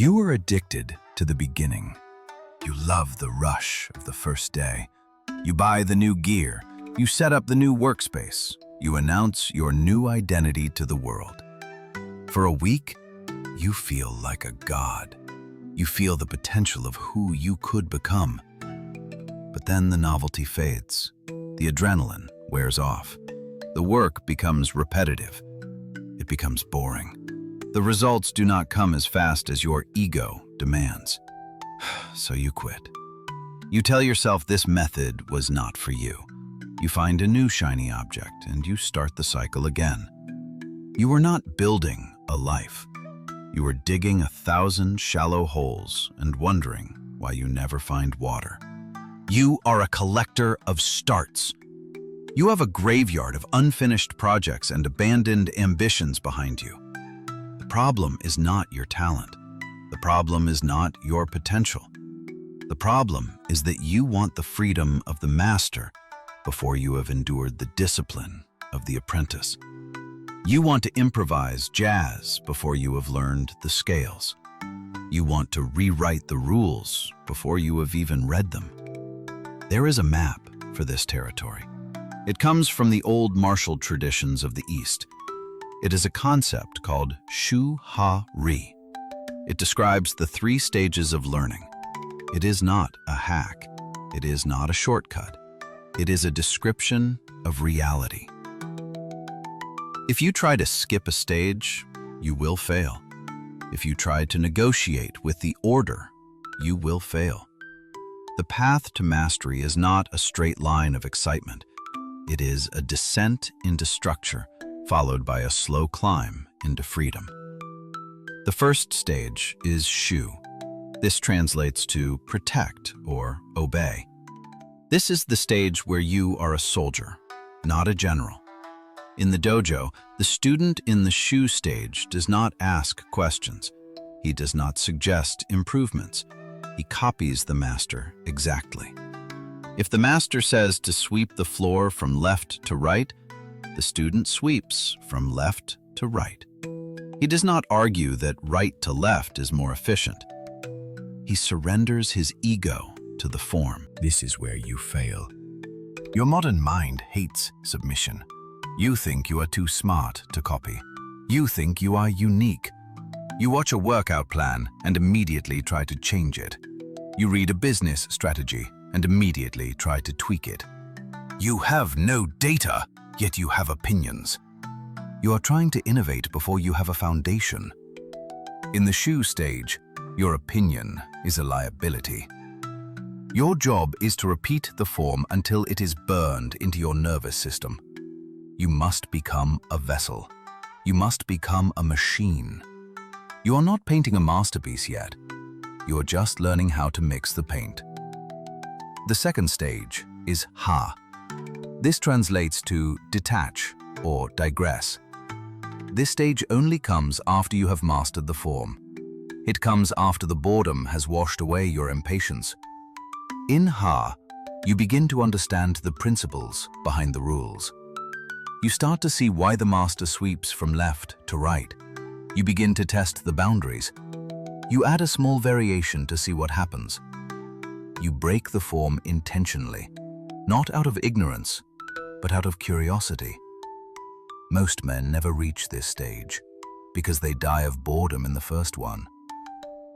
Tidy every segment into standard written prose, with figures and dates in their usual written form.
You are addicted to the beginning. You love the rush of the first day. You buy the new gear. You set up the new workspace. You announce your new identity to the world. For a week, you feel like a god. You feel the potential of who you could become. But then the novelty fades. The adrenaline wears off. The work becomes repetitive. It becomes boring. The results do not come as fast as your ego demands. So you quit. You tell yourself this method was not for you. You find a new shiny object and you start the cycle again. You are not building a life. You are digging 1,000 shallow holes and wondering why you never find water. You are a collector of starts. You have a graveyard of unfinished projects and abandoned ambitions behind you. The problem is not your talent. The problem is not your potential. The problem is that you want the freedom of the master before you have endured the discipline of the apprentice. You want to improvise jazz before you have learned the scales. You want to rewrite the rules before you have even read them. There is a map for this territory. It comes from the old martial traditions of the East. It is a concept called Shu-Ha-Ri. It describes the 3 stages of learning. It is not a hack. It is not a shortcut. It is a description of reality. If you try to skip a stage, you will fail. If you try to negotiate with the order, you will fail. The path to mastery is not a straight line of excitement. It is a descent into structure, followed by a slow climb into freedom. The first stage is Shu. This translates to protect or obey. This is the stage where you are a soldier, not a general. In the dojo, the student in the Shu stage does not ask questions. He does not suggest improvements. He copies the master exactly. If the master says to sweep the floor from left to right, the student sweeps from left to right. He does not argue that right to left is more efficient. He surrenders his ego to the form. This is where you fail. Your modern mind hates submission. You think you are too smart to copy. You think you are unique. You watch a workout plan and immediately try to change it. You read a business strategy and immediately try to tweak it. You have no data, yet you have opinions. You are trying to innovate before you have a foundation. In the Shu stage, your opinion is a liability. Your job is to repeat the form until it is burned into your nervous system. You must become a vessel. You must become a machine. You are not painting a masterpiece yet. You are just learning how to mix the paint. The second stage is Ha. This translates to detach or digress. This stage only comes after you have mastered the form. It comes after the boredom has washed away your impatience. In Ha, you begin to understand the principles behind the rules. You start to see why the master sweeps from left to right. You begin to test the boundaries. You add a small variation to see what happens. You break the form intentionally, not out of ignorance, but out of curiosity. Most men never reach this stage because they die of boredom in the first one.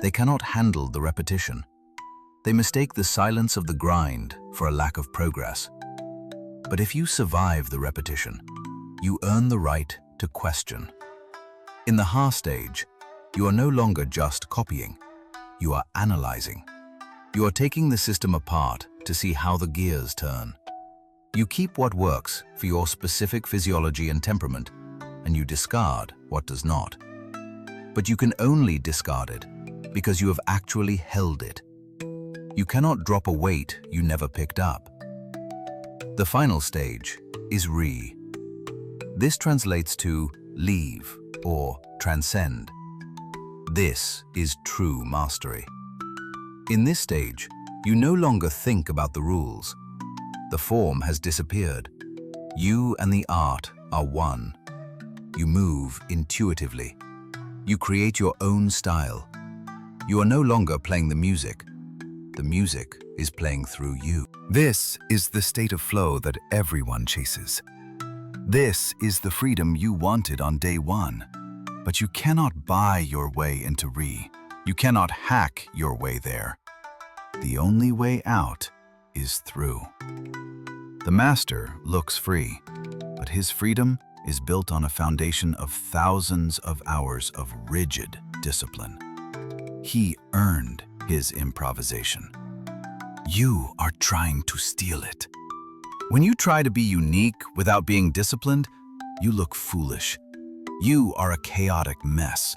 They cannot handle the repetition. They mistake the silence of the grind for a lack of progress. But if you survive the repetition, you earn the right to question. In the Ha stage, you are no longer just copying. You are analyzing. You are taking the system apart to see how the gears turn. You keep what works for your specific physiology and temperament, and you discard what does not. But you can only discard it because you have actually held it. You cannot drop a weight you never picked up. The final stage is Ri. This translates to leave or transcend. This is true mastery. In this stage, you no longer think about the rules. The form has disappeared. You and the art are one. You move intuitively. You create your own style. You are no longer playing the music is playing through you. This is the state of flow that everyone chases. This is the freedom you wanted on day one. But you cannot buy your way into Re. You cannot hack your way there. The only way out is through. The master looks free, but his freedom is built on a foundation of thousands of hours of rigid discipline. He earned his improvisation. You are trying to steal it. When you try to be unique without being disciplined, you look foolish. You are a chaotic mess.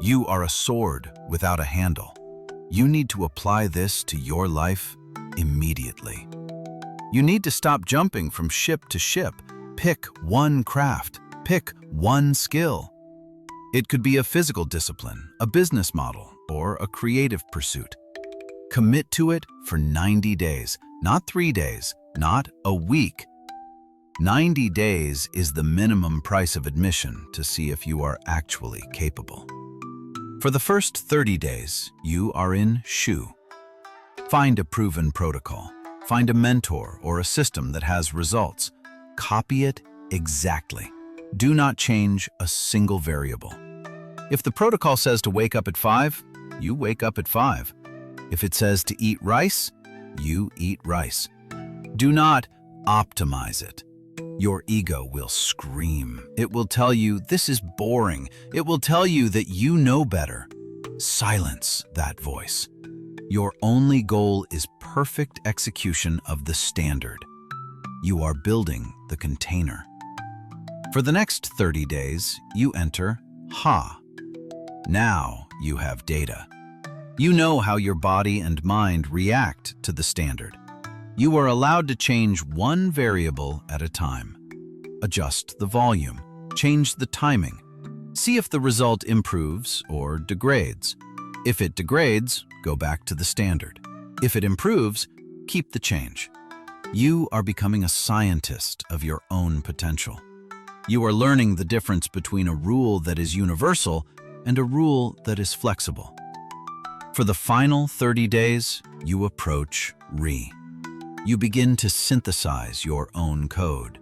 You are a sword without a handle. You need to apply this to your life immediately. You need to stop jumping from ship to ship. Pick one craft. Pick one skill. It could be a physical discipline, a business model, or a creative pursuit. Commit to it for 90 days, not 3 days, not a week. 90 days is the minimum price of admission to see if you are actually capable. For the first 30 days, you are in shoe. Find a proven protocol. Find a mentor or a system that has results. Copy it exactly. Do not change a single variable. If the protocol says to wake up at 5, you wake up at 5. If it says to eat rice, you eat rice. Do not optimize it. Your ego will scream. It will tell you this is boring. It will tell you that you know better. Silence that voice. Your only goal is perfect execution of the standard. You are building the container. For the next 30 days, you enter Ha. Now you have data. You know how your body and mind react to the standard. You are allowed to change one variable at a time. Adjust the volume, change the timing. See if the result improves or degrades. If it degrades, go back to the standard. If it improves, keep the change. You are becoming a scientist of your own potential. You are learning the difference between a rule that is universal and a rule that is flexible. For the final 30 days, you approach Re. You begin to synthesize your own code.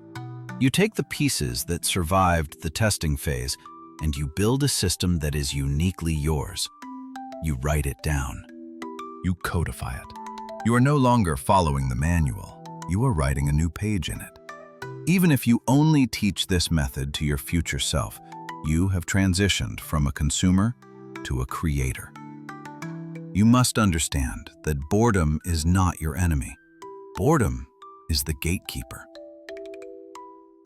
You take the pieces that survived the testing phase and you build a system that is uniquely yours. You write it down. You codify it. You are no longer following the manual. You are writing a new page in it. Even if you only teach this method to your future self, you have transitioned from a consumer to a creator. You must understand that boredom is not your enemy. Boredom is the gatekeeper.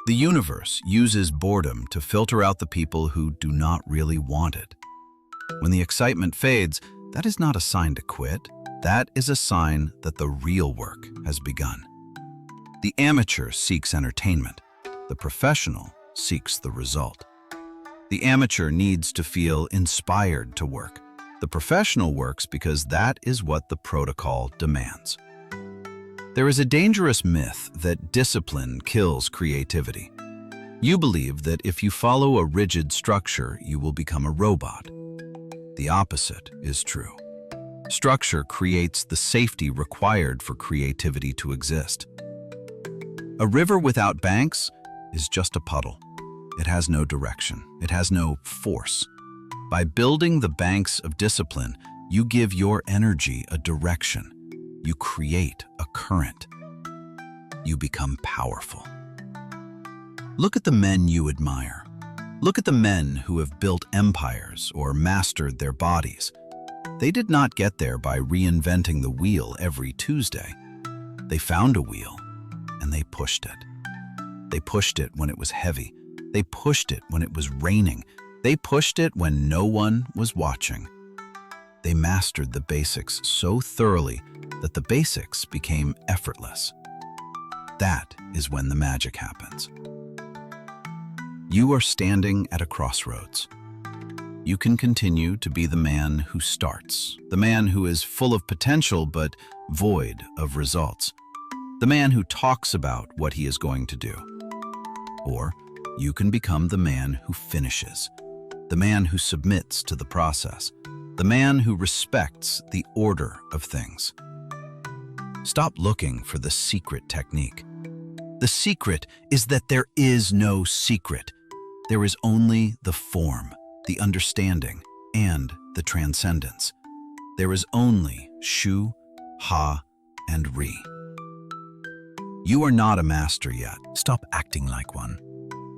The universe uses boredom to filter out the people who do not really want it. When the excitement fades, that is not a sign to quit. That is a sign that the real work has begun. The amateur seeks entertainment. The professional seeks the result. The amateur needs to feel inspired to work. The professional works because that is what the protocol demands. There is a dangerous myth that discipline kills creativity. You believe that if you follow a rigid structure, you will become a robot. The opposite is true. Structure creates the safety required for creativity to exist. A river without banks is just a puddle. It has no direction. It has no force. By building the banks of discipline, you give your energy a direction. You create a current. You become powerful. Look at the men you admire. Look at the men who have built empires or mastered their bodies. They did not get there by reinventing the wheel every Tuesday. They found a wheel and they pushed it. They pushed it when it was heavy. They pushed it when it was raining. They pushed it when no one was watching. They mastered the basics so thoroughly that the basics became effortless. That is when the magic happens. You are standing at a crossroads. You can continue to be the man who starts, the man who is full of potential but void of results, the man who talks about what he is going to do. Or you can become the man who finishes, the man who submits to the process, the man who respects the order of things. Stop looking for the secret technique. The secret is that there is no secret. There is only the form, the understanding, and the transcendence. There is only Shu, Ha, and Ri. You are not a master yet. Stop acting like one.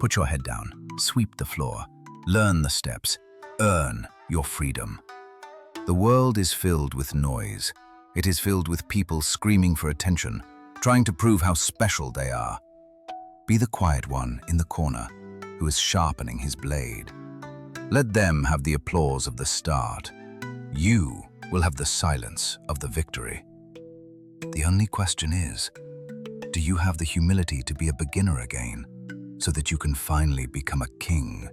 Put your head down, sweep the floor, learn the steps, earn your freedom. The world is filled with noise. It is filled with people screaming for attention, trying to prove how special they are. Be the quiet one in the corner who is sharpening his blade. Let them have the applause of the start. You will have the silence of the victory. The only question is, do you have the humility to be a beginner again, so that you can finally become a king